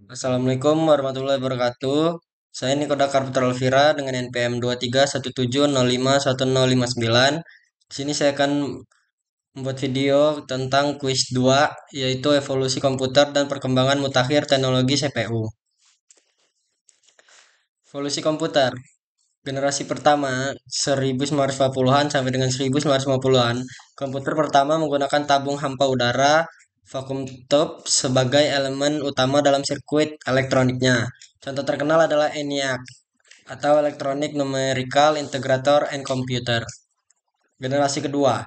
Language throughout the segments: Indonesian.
Assalamualaikum warahmatullahi wabarakatuh. Saya Nikoda Karputra Elvira dengan NPM 2317051059. Di sini saya akan membuat video tentang kuis 2, yaitu evolusi komputer dan perkembangan mutakhir teknologi CPU. Evolusi komputer. Generasi pertama 1940-an sampai dengan 1950-an, komputer pertama menggunakan tabung hampa udara vacuum tube sebagai elemen utama dalam sirkuit elektroniknya. Contoh terkenal adalah ENIAC atau Electronic Numerical Integrator and Computer. Generasi kedua,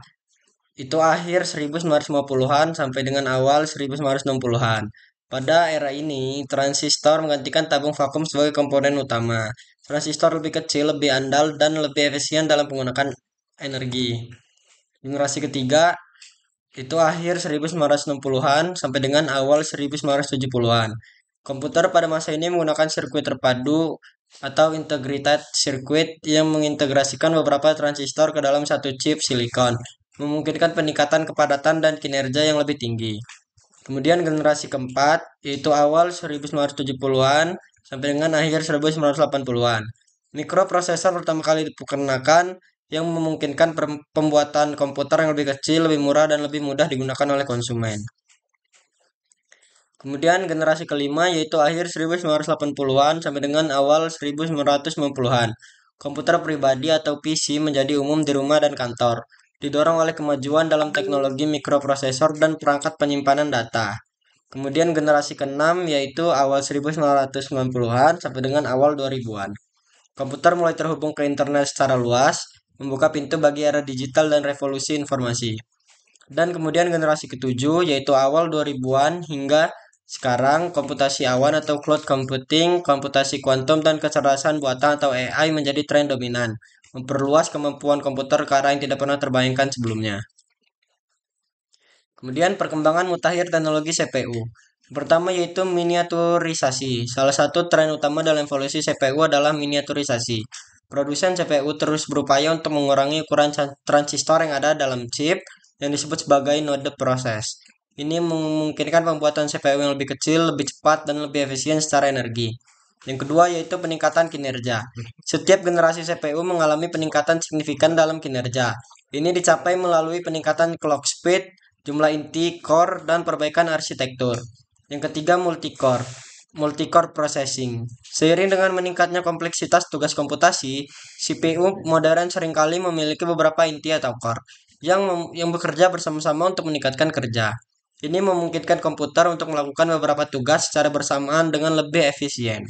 itu akhir 1950-an sampai dengan awal 1960-an. Pada era ini, transistor menggantikan tabung vakum sebagai komponen utama. Transistor lebih kecil, lebih andal, dan lebih efisien dalam menggunakan energi. Generasi ketiga, itu akhir 1960-an sampai dengan awal 1970-an. Komputer pada masa ini menggunakan sirkuit terpadu atau integrated circuit yang mengintegrasikan beberapa transistor ke dalam satu chip silikon, memungkinkan peningkatan kepadatan dan kinerja yang lebih tinggi. Kemudian generasi keempat, yaitu awal 1970-an sampai dengan akhir 1980-an. Mikroprosesor pertama kali diperkenalkan yang memungkinkan pembuatan komputer yang lebih kecil, lebih murah, dan lebih mudah digunakan oleh konsumen. Kemudian generasi kelima yaitu akhir 1980-an sampai dengan awal 1990-an. Komputer pribadi atau PC menjadi umum di rumah dan kantor, didorong oleh kemajuan dalam teknologi mikroprosesor dan perangkat penyimpanan data. Kemudian generasi keenam yaitu awal 1990-an sampai dengan awal 2000-an. Komputer mulai terhubung ke internet secara luas, membuka pintu bagi era digital dan revolusi informasi. Dan kemudian generasi ketujuh yaitu awal 2000-an hingga sekarang komputasi awan atau cloud computing, komputasi kuantum dan kecerdasan buatan atau AI menjadi tren dominan, memperluas kemampuan komputer ke arah yang tidak pernah terbayangkan sebelumnya. Kemudian perkembangan mutakhir teknologi CPU. Pertama yaitu miniaturisasi. Salah satu tren utama dalam evolusi CPU adalah miniaturisasi. Produsen CPU terus berupaya untuk mengurangi ukuran transistor yang ada dalam chip yang disebut sebagai node proses. Ini memungkinkan pembuatan CPU yang lebih kecil, lebih cepat, dan lebih efisien secara energi. Yang kedua yaitu peningkatan kinerja. Setiap generasi CPU mengalami peningkatan signifikan dalam kinerja. Ini dicapai melalui peningkatan clock speed, jumlah inti, core, dan perbaikan arsitektur. Yang ketiga multicore processing. Seiring dengan meningkatnya kompleksitas tugas komputasi, CPU modern seringkali memiliki beberapa inti atau core yang bekerja bersama-sama untuk meningkatkan kerja. Ini memungkinkan komputer untuk melakukan beberapa tugas secara bersamaan dengan lebih efisien.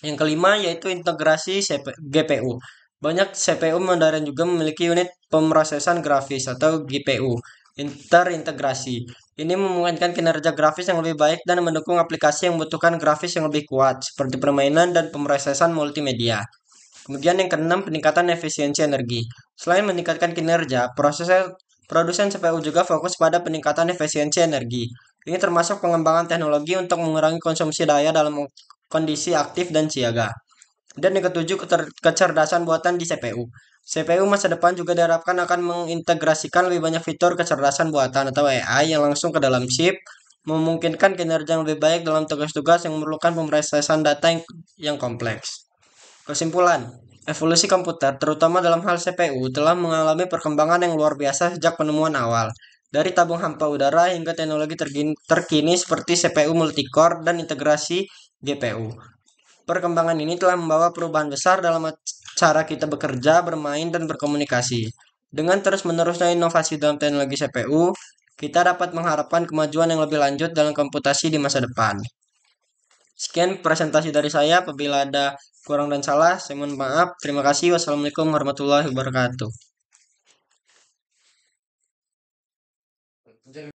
Yang kelima yaitu integrasi GPU. Banyak CPU modern juga memiliki unit pemrosesan grafis atau GPU terintegrasi. Ini memungkinkan kinerja grafis yang lebih baik dan mendukung aplikasi yang membutuhkan grafis yang lebih kuat, seperti permainan dan pemrosesan multimedia. Kemudian yang keenam, peningkatan efisiensi energi. Selain meningkatkan kinerja, produsen CPU juga fokus pada peningkatan efisiensi energi. Ini termasuk pengembangan teknologi untuk mengurangi konsumsi daya dalam kondisi aktif dan siaga. Dan yang ketujuh, kecerdasan buatan di CPU. CPU masa depan juga diharapkan akan mengintegrasikan lebih banyak fitur kecerdasan buatan atau AI yang langsung ke dalam chip, memungkinkan kinerja yang lebih baik dalam tugas-tugas yang memerlukan pemrosesan data yang kompleks. Kesimpulan, evolusi komputer, terutama dalam hal CPU, telah mengalami perkembangan yang luar biasa sejak penemuan awal. Dari tabung hampa udara hingga teknologi terkini seperti CPU multicore dan integrasi GPU. Perkembangan ini telah membawa perubahan besar dalam cara kita bekerja, bermain, dan berkomunikasi. Dengan terus-menerusnya inovasi dalam teknologi CPU, kita dapat mengharapkan kemajuan yang lebih lanjut dalam komputasi di masa depan. Sekian presentasi dari saya. Apabila ada kurang dan salah, saya mohon maaf. Terima kasih. Wassalamualaikum warahmatullahi wabarakatuh.